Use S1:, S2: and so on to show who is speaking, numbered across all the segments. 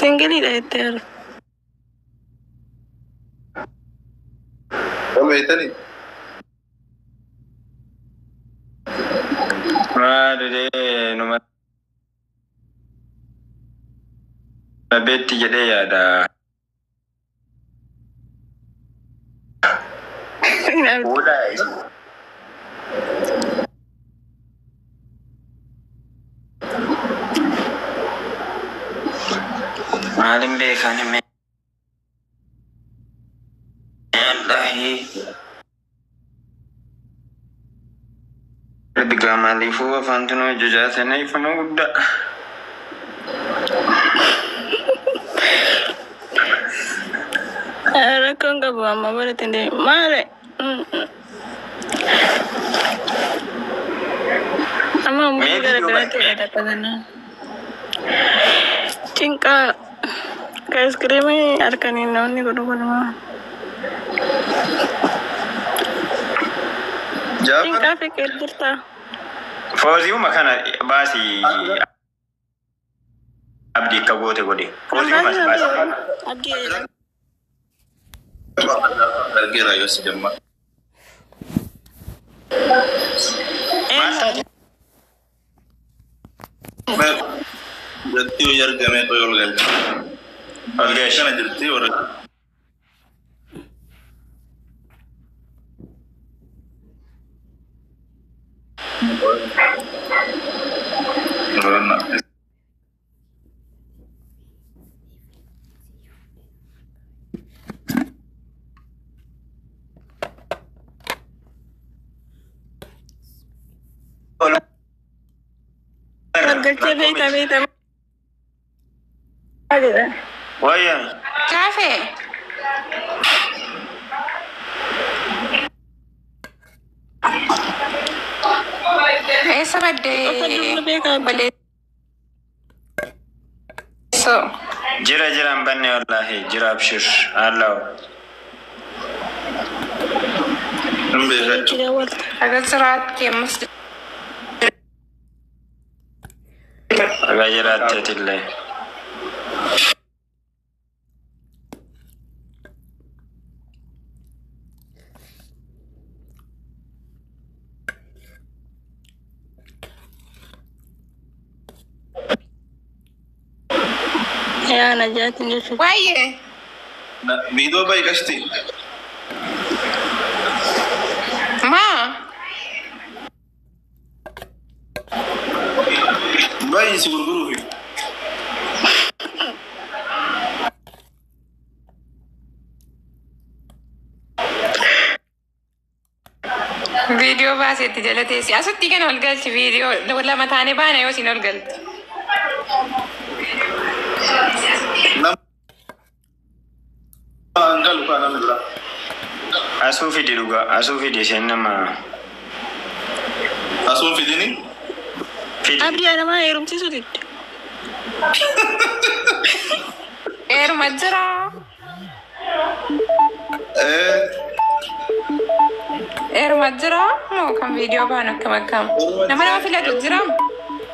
S1: سنجلي ده يتر
S2: والله يتني
S3: ما أدري نما بيت جدي يا دا ولا معلم بيك أنا من الله ربك مالي فو فانتنو جزاتني فما قد
S1: ركون قبوا ما برتندي مالي أما ممكن كده ada padana cingka kayak skrimi arkanin naon nih kudu mah cingka pikir berta
S3: فوزي وما كان باسي أبدي كبوته قولي فوزي وما باسي
S1: abdi
S2: bergerak ya sejamah Berarti ujar game itu yolgal. Oke, sana jadi orang.
S1: Harga beta ada
S3: ويا
S1: kafe esa bade bade so
S3: جرا جرا مبني والله جرا بشر الله
S1: agak serat kemas
S3: غيرات تتلي
S1: ya najatin dia waye
S2: Video baik pasti.
S1: ma
S2: Baik sih guru-guru.
S1: video bahasa itu jalan tesi asal tiga nol gal si video wala matane bana yo sinol gal
S2: Enggak lupa namanya.
S3: أسوفي دي لغا أسوفي دي سينما
S2: Asum video ini?
S3: في
S1: abdi ada mah erum sih sulit erum majra erum majra no kan video bana kam nama fila jram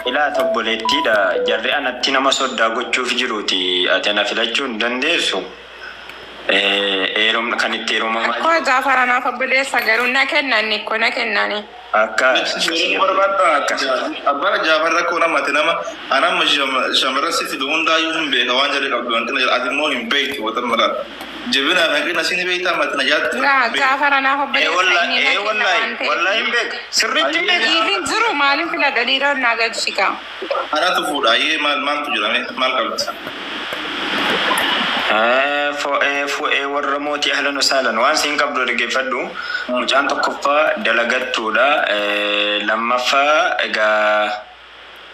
S3: إلى تبولتي دا جري أنا تينا ما صد داغو تشوف جروتي أتنا فيلاجون دنديسو إيروم كانت تيروم ما
S1: ko jafara na fa bele sagaru na kennani ko na kennani
S3: أكا
S2: Abara Jafar rakko na matinama anam shamara siti dunda yun be kawan jari kabduan kena ati mo in bait wata mara jebina hakina sini beita matina jat
S1: la jafara na fa bele
S3: والله إمبك سرت إمبك
S1: ilin zuru malin fila dalira na ga shika
S2: ana tu fuda ye mal tujurame mal kalut
S3: ورموتي أهلا وسهلا وان سين قبل رجع فدو مجان تكفى دلقت تودا لما فا إجا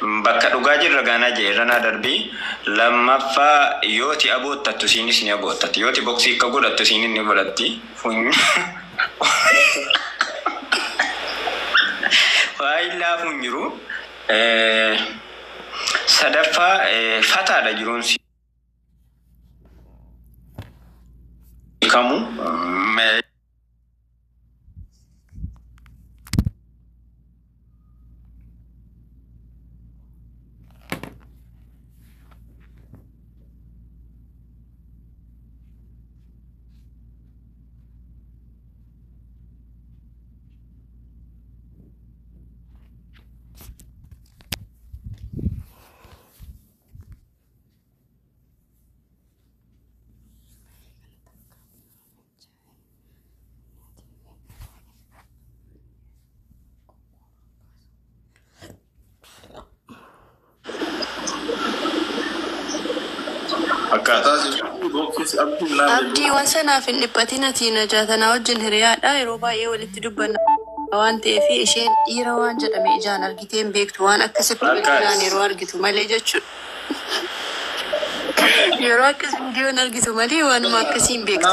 S3: بكرة وجاجر رجعنا جيرنا دربي لما فا يوتي أبو تتوسيني سني أبو تت يوتي بوكسي كقول تتوسيني نبلتي فين فايلا فنجرو سدفا فتا دجرونسي kamu fakkaata.
S4: Abdii waan sanaaf hin dhiphatin ati Najaatanaa wajjin hiriyaadha yeroo baay'ee walitti dubbanna waan ta'eef isheen dhiira waan jedhame ijaan argitee hin beektu waan akkasitti ijaan yeroo argitu malee jechuudha. Yeroo akkas viidiyoon argitu malee waanuma akkasii hin beektu.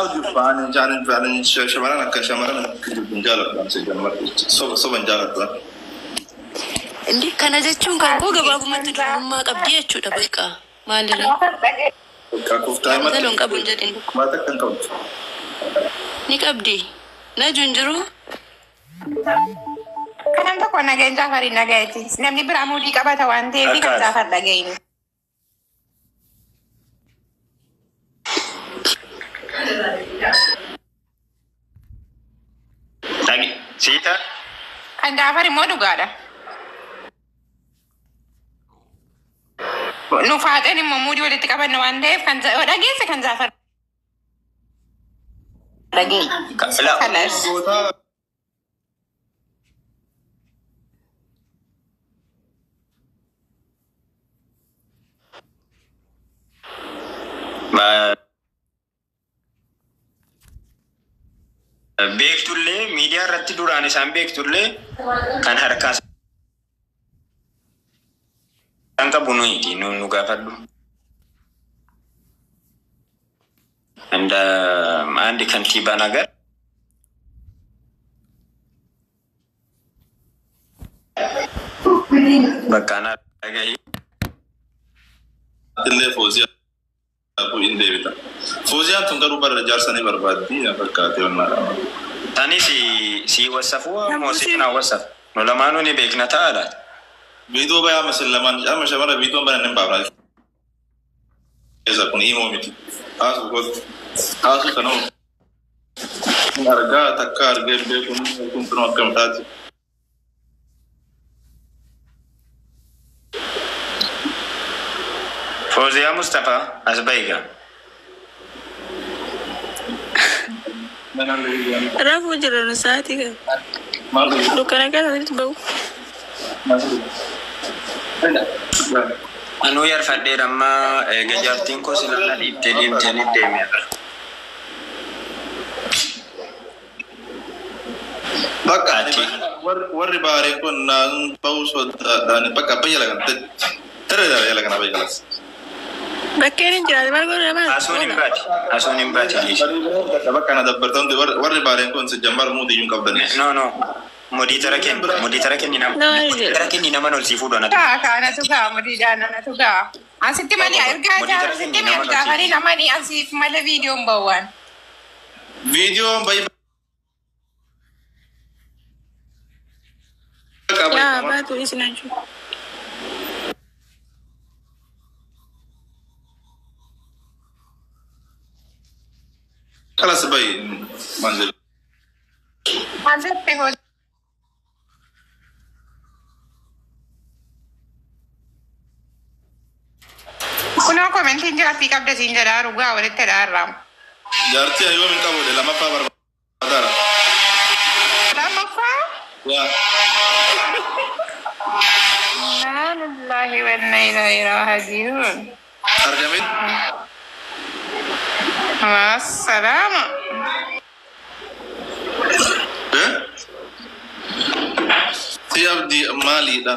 S2: Shamarran akka shamarran hin jaalladhu soban jaalladhu.
S4: Indi kana jechuun kan koo gabaabumatti durummaa qabdi jechuudha bakka maalirra. Taloon qabuun jedhin ni qabdi najuun jiru.
S1: Kanam tokko nageen Jaafarii nagayeeti. Namni biraa muudii qabata waan ta'eef kan Jaafar dhageenyu.
S3: Siita?
S1: Kan Jaafar immoo dhugaadha. Nu faaxeen immoo muudii walitti qabanna waan ta'eef kan dhageesse kan Jaafar dhageenyu. Kalas.
S3: Beektullee miidiyaa irratti duraan isaan beektullee kan harkaa isaan qabu nuyi nu gaafadhu. Andi kantiibaa nagar bakkaanaa dhagahi.
S2: Illee Fooziyaa hin deebita. Fooziyaan tun garuu bara jaarsanii barbaaddi fakkaatee wannaadha.
S3: Tani si wasafu moo si na wasaf? No lamaanuu ni beekna ta'ala.
S2: Viidiyoo bayaa masin lamaan amma shamara viidiyoon bara hin baafna. Keessa kun himoo miti. Haasu kanoo. Argaa takka argee beekuun kun tunoo akkam taati.
S3: Fooziyaa Mustafa Asbaiga.
S4: Raafuu jiran sa'aatii kan. Dukkana kana walitti bahu.
S3: Anuu yarfadheera amma gajaartiin koo silaa dhiibtee deemtee deemeera.
S2: Bakka warri baaree kun naan bahuu sodaadhaan bakka bayya lagan tere lagan bayya lagas.
S4: Bakkeen hin jiraate maal godhu namaa?
S3: Asuun hin baati.
S2: Bakka na dabbartan warri baareen kun jammar muudii yuun qabdani.
S3: No. Mudii tara kenni nama ol si fuudhu anatu.
S1: Kanatu gaa mudiidhaan anatu gaa. Asitti malee ergaa asitti mee Jaafarii namani asiif malee viidiyoon bawwaan.
S2: Viidiyoon bayya.
S4: Yaa baatu isin ajju.
S2: Kalas bayi manzil.
S1: Manzil hoo. Kunoo komentiin jaartii qabda siin jedhaa rugaa walitti dhaarraamu.
S2: Jaartii ayoo min qabu de lamaffaa barbaadara.
S1: Lamaffaa?
S2: Yaa.
S1: Innaa lillahi wa innaa ilaihi raaji'uun.
S2: Argamin.
S1: Maasalaama.
S2: Si abdii maaliidha?